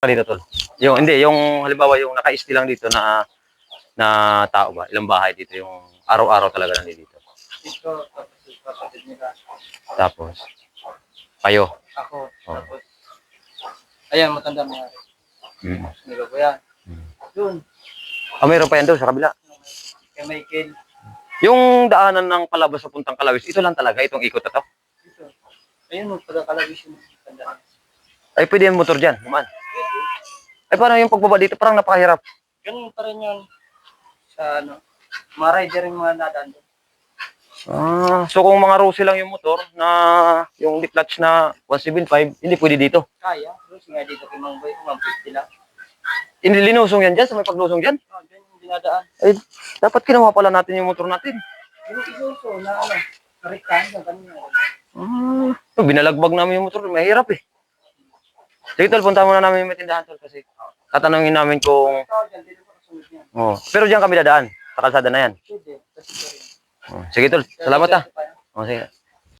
Dito tol. Yung hindi, yung halimbawa yung naka-stay lang dito na tao ba? Ilang bahay dito yung araw-araw talaga nandito dito. Ito, tapos yung kapatid nila. Tapos kayo. Ako, Oh. tapos. Ayan, matanda may ari. Nila ko yan. Doon. Mayroon pa yan doon sa kabila. Kay Michael. Yung daanan ng palabas sa puntang Kalawis, ito lang talaga, itong ikot na to. Ito. Ayun, pagkakalabis yung tanda. Ay, pwede yung motor dyan, kumaan. Pwede. Ay, parang yung pagbaba dito, parang napakahirap. Ganun pa rin yun. Sa ano, mga rider yung mga nadaan doon. So kung mga Rosy lang yung motor na yung clutch na 175, hindi pwede dito. Kaya, Rosy nga dito kay Mang Boy, Mang 50 lang. Hindi linusong yan dyan, sa may paglusong dyan. Oh, dyan yung dinadaan. Ay, dapat kinuha pala natin yung motor natin. Yung isuso na ano, karikan yung kanina. Binalagbag namin yung motor, mahirap eh. Sige tol, punta muna namin yung may tindahan tol kasi tatanungin namin kung... Oh. Pero diyan kami dadaan, sa kalsada na yan. Pwede, kasi Oh. Sige tol, salamat ah. Oh, sige.